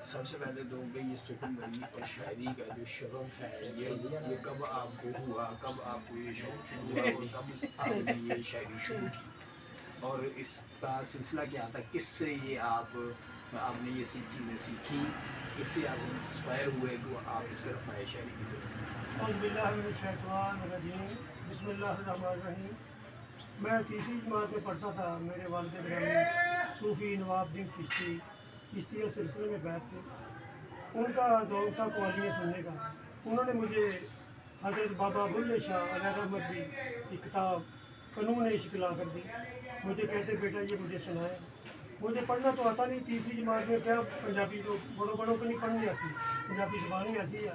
سب سے پہلے تو کہ یہ سخن اور شاعری کا جو شغف ہے یہ کب آپ کو ہوا، کب آپ کو یہ شوق شروع ہوا اور کب آپ نے یہ شاعری شروع کی، اور اس کا سلسلہ کیا تھا، کس سے یہ آپ نے یہ چیزیں سیکھی، کس سے آپ انسپائر ہوئے کہ آپ اس طرف آئے شاعری کی طرف؟ اعوذ باللہ من الشیطان الرجیم، بسم اللہ الرحمن الرحیم۔ میں تیسری جماعت میں پڑھتا تھا، میرے والد گرامی صوفی نواب الدین چشتی چشتیہ سلسلے میں بیٹھ تھے، ان کا ذوق تھا قوالیاں سننے کا۔ انہوں نے مجھے حضرت بابا بلے شاہ علیہ رحمت کی کتاب قانون عشق لا کر دی۔ مجھے کہتے بیٹا یہ مجھے سنائے۔ مجھے پڑھنا تو آتا نہیں، تیسری جماعت میں کیا پنجابی تو بڑوں بڑوں کو نہیں پڑھنے آتی، پنجابی زبان ہی ایسی ہے،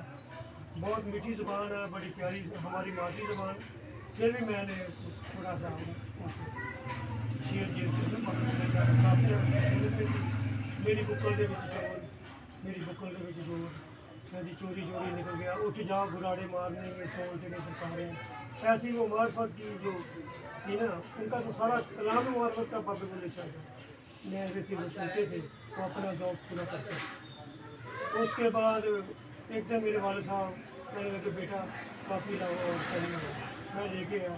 بہت میٹھی زبان ہے، بڑی پیاری ہماری مادری زبان۔ پھر بھی میں نے تھوڑا سا شیر کافی میری بکل کے چور، میری بکل کے چور، میں جی چوری چوری نکل گیا، اٹھ جا گراڑے مارنے میں سون تیرے درکاریں، ایسی وہ معرفت کی جو تھی نا، ان کا تو سارا کلام معرفت کا پابند بولے شاید میں ویسے وہ سنتے تھے وہ اپنا ذوق پورا کرتے۔ اس کے بعد ایک دن میرے والد صاحب کہنے لگے بیٹا کافی لاؤ اور پڑھنا، میں لے کے آیا،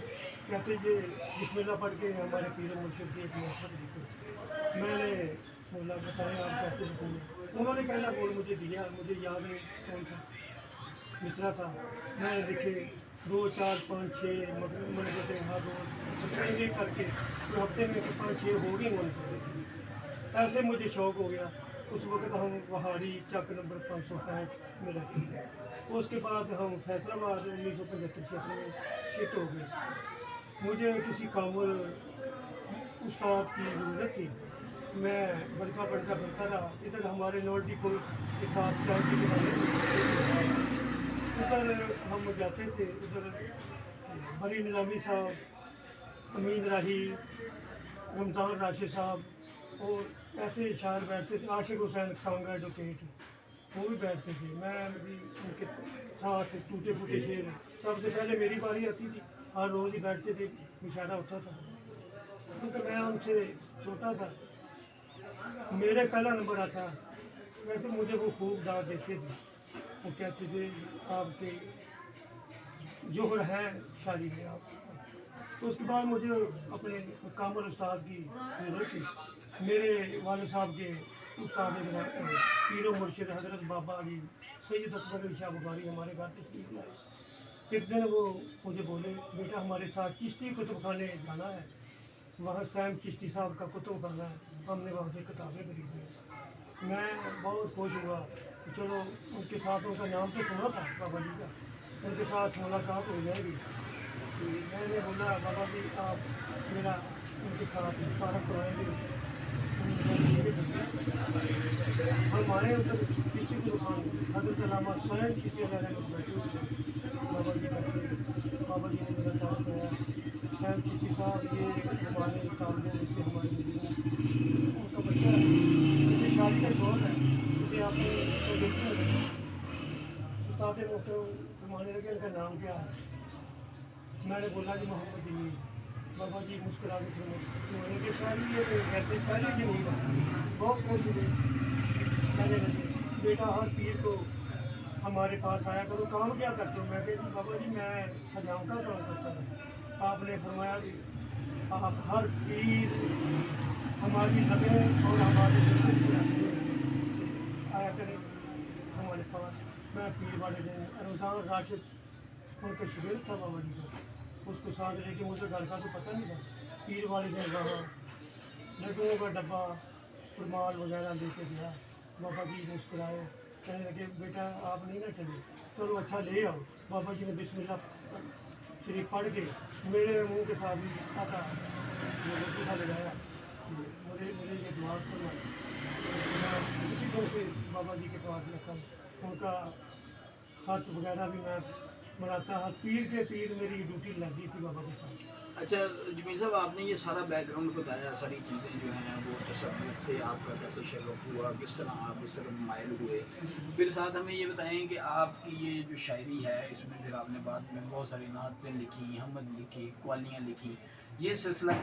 کہتے یہ بسم اللہ پڑھ کے ہمارے پیر مرشد کی ایک محبت لکھو۔ میں نے بولا بتائیں آپ کیسے لکھوں گے؟ انہوں نے پہلا بول مجھے دیا، مجھے یاد ہے کون تھا مصرا تھا، میں نے لکھے 2 4 5 6 من کہتے ہیں ہر روز ایک کر کے تو ہفتے میں 5 6 ہو گئے من، ایسے مجھے شوق ہو گیا۔ اس وقت ہم وہاری چک نمبر 565 میں رہتے تھے، اس کے بعد ہم فیصل آباد 1975 میں شفٹ ہو گئے۔ مجھے کسی کامل استاد کی ضرورت تھی، میں بڑکا بڑکا بڑھتا رہا، ادھر ہمارے نولڈی پل کے ساتھ چاچی کے والے ادھر ہم جاتے تھے، ادھر بری نظامی صاحب، امین راہی، رمضان راشد صاحب اور ایسے شاعر بیٹھتے تھے، عاشق حسین ٹانگا ایڈوکیٹ وہ بھی بیٹھتے تھے، میں بھی ان کے ساتھ ٹوٹے پھوٹے شعر، سب سے پہلے میری باری آتی تھی، ہر روز ہی بیٹھتے تھے، مشاعرہ ہوتا تھا، کیونکہ میں ان سے چھوٹا تھا، میرے پہلا نمبر آتا، ویسے مجھے وہ خوب داد دیتے تھے، وہ کہتے تھے آپ کے جوہر ہے شادی میں آپ۔ تو اس کے بعد مجھے اپنے کامل استاد کی ضرورت تھی، میرے والد صاحب کے استاد پیر و مرشد حضرت بابا علی سید اکبر علی شاہ بخاری ہمارے گھر تشریف لائے۔ ایک دن وہ مجھے بولے بیٹا ہمارے ساتھ چشتی کتب خانے جانا ہے، وہاں سیم چشتی صاحب کا کتب خانہ ہے، ہم نے وہاں سے کتابیں خریدی۔ میں بہت خوش ہوا کہ چلو ان کے ساتھ، ان کا نام تو سنا تھا بابا جی کا، ان کے ساتھ ملاقات ہو جائے گی۔ میں نے بولا بابا جی آپ میرا ان کے ساتھ متعارف کروائیں گے؟ ہم آئے ادھر چشتی کی دکان، حضرت علامہ سین چشتی علیہ رحمۃ بیٹھے ہوئے تھے، بابا جی بیٹھے، بابا جی نے میرا تعارف کرایا، سین چشتی صاحب یہ ہمارے طالبوں میں سے ہمارے مدینہ ان کا بچہ ہے، مجھے شادی کا شوق ہے، اسے آپ نے دیکھنا ہے۔ استاد محترم فرمانے لگے ان کا نام کیا ہے؟ میں نے بولا جی محمد جمیل۔ بابا جی مسکرا کے فرمانے لگے شاعری یہ کہتے پہلے جمیل بہت خوش ہوئے، کہنے لگے بیٹا ہر پیر کو ہمارے پاس آیا کرو، کام کیا کرتے ہو؟ میں کہا بابا جی میں حجام کا کام کرتا تھا۔ آپ نے فرمایا کہ آپ ہر پیر ہماری لگیں اور ہمارے آیا کریں ہمارے پاس۔ میں پیر والے دن رمضان راشد ان کا شگرد تھا بابا جی کا، اس کو ساتھ لے کے، مجھے گھر کا تو پتہ نہیں تھا، پیر والے دن وہاں لڈوؤں کا ڈبہ رومال وغیرہ لے کے گیا، بابا جی مسکرائے، کہنے لگے بیٹا آپ نہیں نہ چلے، چلو اچھا لے آؤ۔ بابا جی نے بسم اللہ شریف پڑھ کے میرے منہ کے ساتھ بھی آتا روٹی لگایا، مجھے یہ دعا کرنا، اسی دن سے بابا جی کے پاس رکھا، ان کا خط وغیرہ بھی میں بناتا ہر پیر کے پیر میری ڈیوٹی لگ گئی تھی بابا کے ساتھ۔ اچھا جمیل صاحب، آپ نے یہ سارا بیک گراؤنڈ بتایا، ساری چیزیں جو ہیں وہ تصوف سے آپ کا کیسے شغف ہوا، کس طرح آپ اس طرف مائل ہوئے، پھر ساتھ ہمیں یہ بتائیں کہ آپ کی یہ جو شاعری ہے اس میں پھر آپ نے بعد میں بہت ساری نعتیں لکھی، حمد لکھی، قوالیاں لکھی، یہ سلسلہ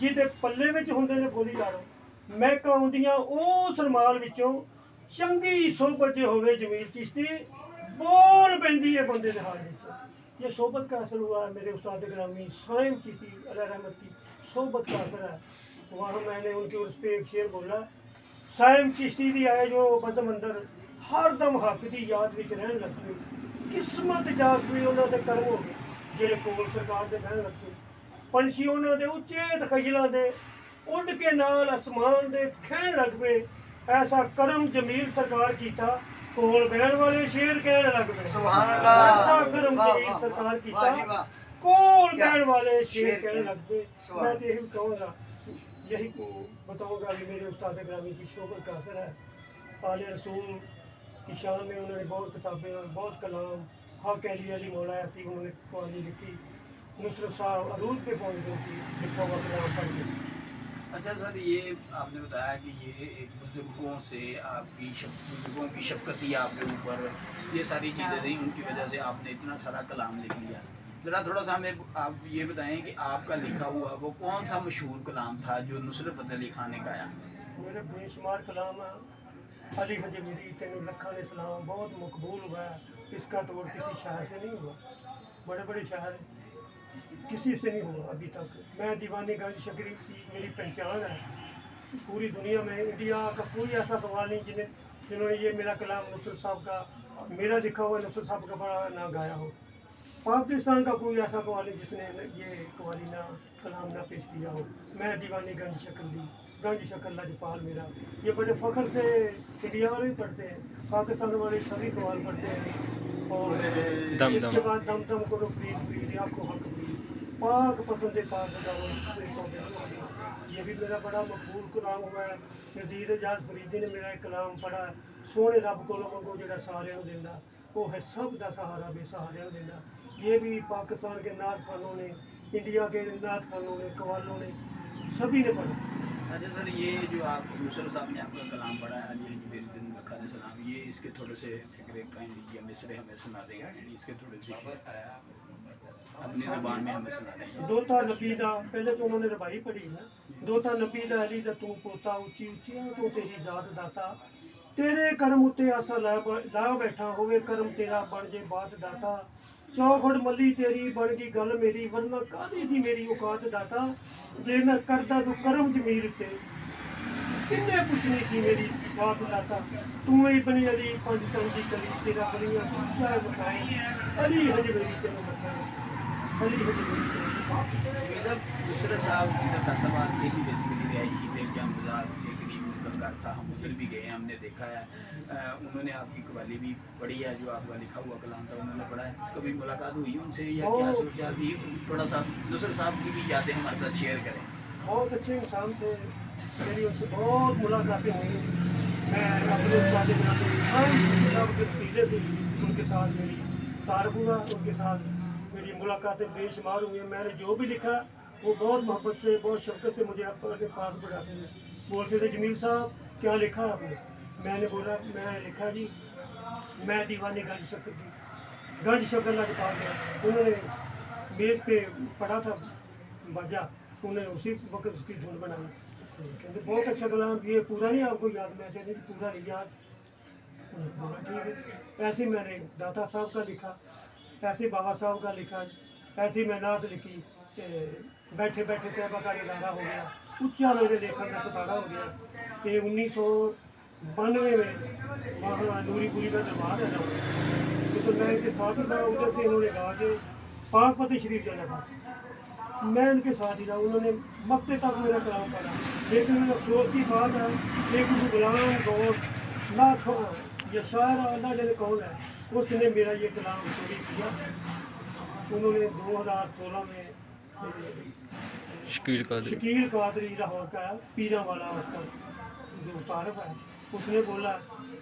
ਜਿਹਦੇ ਪੱਲੇ ਵਿੱਚ ਹੁੰਦੇ ਨੇ ਫੁੱਲੀ ਯਾਰੋ, ਮਹਿਕਾਂ ਆਉਂਦੀਆਂ ਉਸ ਰਮਾਲ ਵਿੱਚੋਂ। ਚੰਗੀ ਸੋਹਬਤ ਜੇ ਹੋਵੇ ਜਮੀਲ ਚਿਸ਼ਤੀ, ਬੋਲ ਪੈਂਦੀ ਹੈ ਬੰਦੇ ਦੇ ਹਾਲ ਵਿੱਚ। یہ صحبت کا اثر ہوا ہے میرے استاد گرامی سائم چشتی علیہ رحمت کی صحبت کا اثر ہے۔ وہاں میں نے ان کے عرص پہ ایک شعر بولا، سائم چشتی دی آئے جو بزم اندر، ہر دم حق دی یاد وچ رہن لگ پئی۔ قسمت جاگ پئی انہاں دے کرم ہو گئے جہڑے کول سرکار دے رہن لگ پئے۔ پنچھی انہاں دے اچے تخیلاں دے اڈ کے نال آسمان دے کھہن لگ پئے۔ ایسا کرم جمیل سرکار کیتا، کول بہن والے شیر کہنے لگ پئے۔ سبحان اللہ، ایسا کرم جمیل سرکار کیتا، کول بہن والے شیر کہنے لگ پئے۔ میں تو یہی کہوں گا، یہی بتاؤں گا کہ میرے استاد گرامی کی شوقت کا اثر ہے۔ آل رسول کی شان میں انہوں نے بہت کتابیں اور بہت کلام، حق علی مولا ایسی انہوں نے قوالی لکھی۔ نصرت صاحب عروج پہ پہنچ گئی تھی لکھا ہوا کلام پڑھ کے۔ اچھا سر، یہ آپ نے بتایا کہ یہ ایک بزرگوں سے آپ کی بزرگوں کی شفقت تھی آپ کے اوپر، یہ ساری چیزیں تھیں، ان کی وجہ سے آپ نے اتنا سارا کلام لکھ لیا۔ ذرا تھوڑا سا ہمیں آپ یہ بتائیں کہ آپ کا لکھا ہوا وہ کون سا مشہور کلام تھا جو نصرت فتح علی خان نے گایا؟ میرے بے شمار کلام ہیں۔ علی حجویری تینوں لکھاں نے سلام بہت مقبول ہوا ہے، اس کا توڑ کسی شاعر سے نہیں ہوا۔ بڑے بڑے شاعر کسی سے نہیں ہوا ابھی تک۔ میں دیوانی گنج شکری کی میری پہچان ہے پوری دنیا میں۔ انڈیا کا کوئی ایسا قوال نہیں جنہوں نے یہ میرا کلام نصرت صاحب کا، میرا لکھا ہوا نصرت صاحب کا بڑا نہ گایا ہو۔ پاکستان کا کوئی ایسا قوالی جس نے یہ قوالی نہ کلام نہ پیش کیا ہو۔ میں دیوانی گنج شکل لجپال میرا، یہ بڑے فخر سے انڈیا والے بھی پڑھتے ہیں، پاکستان والے سبھی قوال پڑھتے ہیں۔ اور اس کے بعد دم دم کرو فرید فرید آنکھوں حق فرید، پاک پسند پاک بجاؤ عشق سے سوتے سوتے، یہ بھی میرا بڑا مقبول کلام ہوا ہے۔ نذیر اجاز فریدی نے میرا ایک کلام پڑھا ہے، سونے رب کو منگو جڑا سارے دیندا، وہ ہے سب دا سہارا بے سہارے دیندا۔ یہ بھی پاکستان کے نعت خوانوں نے، انڈیا کے نعت خوانوں نے، قوالوں نے، سبھی نے پڑھا۔ اچھا سر، یہ جو آپ نصرت صاحب نے آپ کا کلام پڑھا ہے علی حجویری تینوں لکھاں نے سلام، یہ اس کے تھوڑے سے فکرے کائنڈلی یا مصرے ہمیں سنا دیں گے، یعنی اس کے تھوڑے سے اپنی زبان میں ہمیں سنا دیں گے۔ دوتا نبی دا، پہلے تو انہوں نے ربائی پڑھی نا، دوتا نبی دا علی دا تو پوتا، اچھی اچھی تو تیری ذات داتا، تیرے کرم اتے آسا لا بیٹھا ہوئے کرم تیرا بن جے بات داتا، چوکھڑ ملی تیری بن گئی گل میری، ورنہ کادی سی میری اوقات داتا، جے میں کردا تو کرم جمیل تے کنے پوچھنی سی میری بات داتا، تو ابن علی پنج تن دی کلی تیرا بنیاں سچا بتائیں، علی حجویری تینوں بتائیں، علی حجویری تینوں۔ نصرت صاحب کی فیصل آباد کے ہی بیسیکلی رہائی کی تھے، جام بازار کے قریب ان کا گھر تھا، ہم ادھر بھی گئے ہیں، ہم نے دیکھا ہے۔ انہوں نے آپ کی قوالی بھی پڑھی ہے، جو آپ کا لکھا ہوا کلام تھا انہوں نے پڑھا ہے۔ کبھی ملاقات ہوئی ان سے یا کیا صورتحال تھی؟ تھوڑا سا نصرت صاحب کی بھی یادیں ہمارے ساتھ شیئر کریں۔ بہت اچھے انسان تھے، میری ان سے بہت ملاقاتیں ہوئی۔ میں اپنے استاد گرامی صاحب کے وسیلے سے ان کے ساتھ میری تعارف ہوا، ان کے ساتھ میری ملاقاتیں بے شمار ہوئی ہیں۔ میں نے جو بھی لکھا وہ بہت محبت سے، بہت شفقت سے مجھے اپنے پاس بڑھاتے تھے، بولتے تھے جمیل صاحب کیا لکھا آپ نے؟ میں نے بولا میں نے لکھا جی میں دیوانی گنج شکل لجپال گیا۔ انہوں نے میز پہ پڑھا تھا باجا، انہوں نے اسی وقت اس کی دھن بنائی، کہتے بہت اچھا کلام، یہ پورا نہیں آپ کو یاد؟ میں کہتے پورا نہیں یاد۔ انہوں نے بولا ٹھیک ہے۔ ایسے میں نے داتا صاحب کا لکھا، ایسے بابا صاحب کا لکھا، ایسی میں نعت لکھی کہ بیٹھے بیٹھے طیبہ کا ادارہ ہو گیا، اچھا میرے لیکھن کا ستارہ ہو گیا کہ 1992 میں وہاں نوری پوری کا دربار ہے نا، تو میں ان کے ساتھ ہی تھا، ادھر سے انہوں نے کہا کہ پاک فتح شریف جانا تھا، میں ان کے ساتھ ہی تھا۔ انہوں نے مکتے تک میرا کلام پڑھا، لیکن افسوس کی بات ہے لیکن غلام دوست نعت خواں یہ شاعر اللہ جانے کون ہے، اس نے میرا یہ کلام چوری کیا۔ انہوں نے 2016 میں شکیل قادری لاہور کا پیرا والا اس کا جو تعارف ہے، اس نے بولا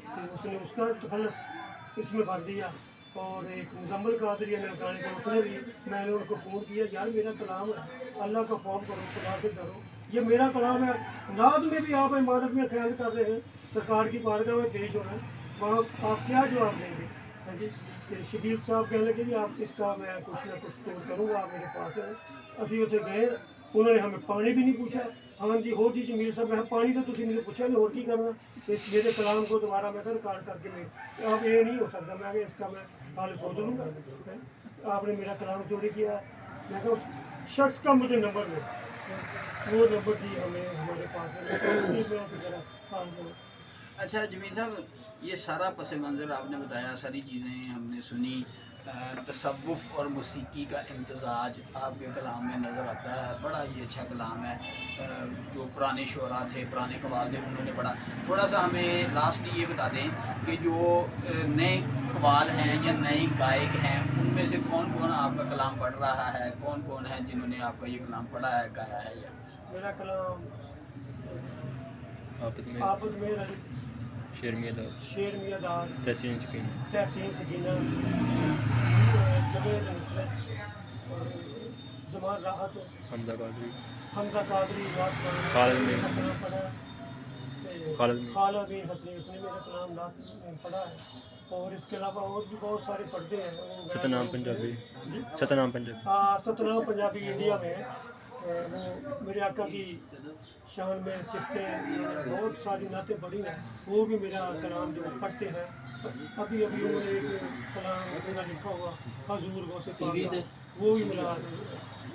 کہ اس نے اس کا تخلص اس میں بھر دیا اور ایک مزمل قادری ہے ننکانے کا، اس نے بھی، میں نے ان کو فون کیا، یار میرا کلام ہے، اللہ کا خوف کرو، خدا سے ڈرو، یہ میرا کلام ہے، نعت میں بھی آپ عمارت میں خیال کر رہے ہیں، سرکار کی بارگاہ میں پیش ہو رہے ہیں، وہاں آپ کیا جواب دیں گے؟ ہاں جی، پھر شکیل صاحب کہنے لگے جی آپ اس کا میں کچھ نہ کچھ تو کروں گا، آپ میرے پاس ہے، اسی اتنے گئے، انہوں نے ہمیں پانی بھی نہیں پوچھا، ہاں جی ہو جی جمیل صاحب میں پانی تو تھی مجھے پوچھا نہیں، اور کی کرنا، اس میرے کلام کو دوبارہ میں ریکارڈ کر کے میں اب یہ نہیں ہو سکتا، میں اس کا میں حال سوچ لوں گا، آپ نے میرا کلام چوری کیا، میں کہا اس شخص کا مجھے نمبر دے، وہ نمبر دی ہمیں ہمارے پاس ہے۔ اچھا جمیل صاحب، یہ سارا پس منظر آپ نے بتایا، ساری چیزیں ہم نے سنی، تصوف اور موسیقی کا امتزاج آپ کے کلام میں نظر آتا ہے، بڑا ہی اچھا کلام ہے، جو پرانے شعراء تھے، پرانے قوال تھے، انہوں نے پڑھا، تھوڑا سا ہمیں لاسٹلی یہ بتا دیں کہ جو نئے قوال ہیں یا نئے گائک ہیں، ان میں سے کون کون آپ کا کلام پڑھ رہا ہے، کون کون ہیں جنہوں نے آپ کا یہ کلام پڑھا ہے، گایا ہے؟ یا میرا کلام آپد میں شیر میاں داد، شیر میاں داد، تحسین سکینہ، تحسین سکینہ، جبیر نصرت، اور زمان راحت، حمزہ قادری، حمزہ قادری، خالد میر، خالد بن حسنی، اس نے میرا کلام پڑھا ہے، اور اس کے علاوہ اور بھی بہت سارے پڑھتے ہیں، ستنام پنجابی، ستنام پنجابی، ستنام پنجابی انڈیا میں ہے، وہ میرے آقا کی شان میں صفتیں، بہت ساری نعتیں پڑھی ہیں، وہ بھی میرا کلام جو پڑھتے ہیں، ابھی انہوں نے ایک کلام میرا لکھا ہوا حضور غوث پاک کا، وہ بھی ملا،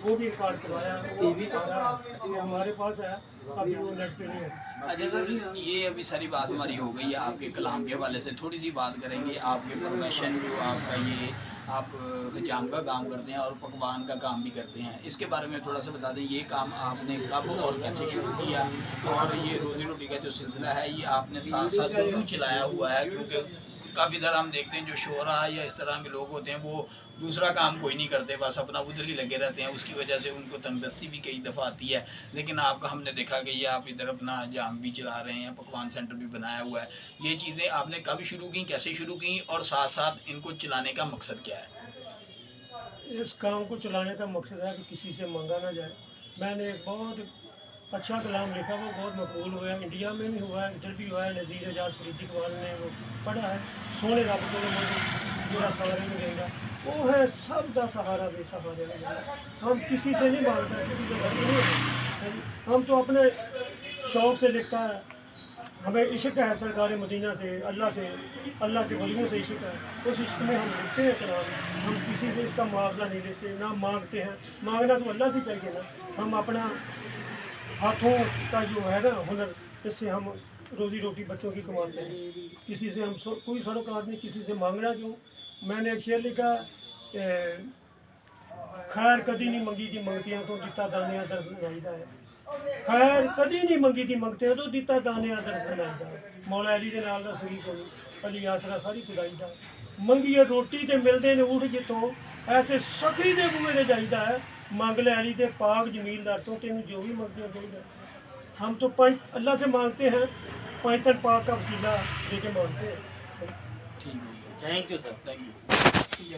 وہ بھی ریکارڈ کروایا، وہ ہمارے پاس ہے، ابھی وہ نیٹ پہ نہیں ہے۔ اچھا سر، یہ ابھی ساری بات ہماری ہو گئی ہے آپ کے کلام کے حوالے سے، تھوڑی سی بات کریں گے آپ کے پروفیشن جو آپ کا یہ آپ حجام کا کام کرتے ہیں اور پکوان کا کام بھی کرتے ہیں، اس کے بارے میں تھوڑا سا بتا دیں، یہ کام آپ نے کب اور کیسے شروع کیا، اور یہ روزی روٹی کا جو سلسلہ ہے یہ آپ نے ساتھ ساتھ کیوں چلایا ہوا ہے؟ کیونکہ کافی زیادہ ہم دیکھتے ہیں جو شعراء یا اس طرح کے لوگ ہوتے ہیں وہ دوسرا کام کوئی نہیں کرتے، بس اپنا ادھر ہی لگے رہتے ہیں، اس کی وجہ سے ان کو تنگ دستی بھی کئی دفعہ آتی ہے، لیکن آپ کا ہم نے دیکھا کہ یہ آپ ادھر اپنا جام بھی چلا رہے ہیں، پکوان سینٹر بھی بنایا ہوا ہے، یہ چیزیں آپ نے کب شروع کی، کیسے شروع کی، اور ساتھ ساتھ ان کو چلانے کا مقصد کیا ہے؟ اس کام کو چلانے کا مقصد ہے کہ کسی سے مانگا نہ جائے۔ میں نے ایک بہت اچھا کلام لکھا، وہ بہت مقبول ہوا ہے، انڈیا میں بھی ہوا ہے، ادھر بھی ہوا ہے، نذیر اعجاز فریدی اقبال نے وہ پڑھا ہے، سونے رب تو میرا سہارے میں دے گا، وہ ہے سب کا سہارا بے سہارے میں دے گا۔ ہم کسی سے نہیں مانگتے، کسی سے غریب نہیں ہوتے، ہم تو اپنے شوق سے لکھتا ہے، ہمیں عشق ہے سرکار مدینہ سے، اللہ سے، اللہ کے ولیوں سے عشق ہے، اس عشق میں ہم لکھتے ہیں کلام، ہم کسی سے اس کا معاوضہ نہیں لیتے، نہ مانگتے ہیں، مانگنا تو اللہ سے چاہیے نا، ہم اپنا ہاتھوں کا جو ہے نا ہنر، اس سے ہم روزی روٹی بچوں کی کماتے ہیں، کسی سے ہم کوئی سروکار نہیں، کسی سے مانگنا کیوں؟ میں نے ایک شعر لکھا، خیر کدی نہیں منگی تھی منگتیاں تو دیتا دانیاں درد لگائیدا ہے، خیر کدی نہیں منگی تھی منگتے تو دیتا دانیاں درد لگائیدا ہے، مولا علی دے نال دا سوئی کوئی علی آسرا ساری خدائی دا، منگیے روٹی تے ملدے نے اٹھ جتوں ایسے سخی دے بوئے دے جائیدا ہے، مانگ لے علی دے پاک جمیل در تو تینوں جو بھی منگتے ہیں چاہیے۔ ہم تو اللہ سے مانگتے ہیں، پینتر پاک کا وسیلہ دے کے مانگتے ہیں۔ ٹھیک ہے، thank you sir, thank you.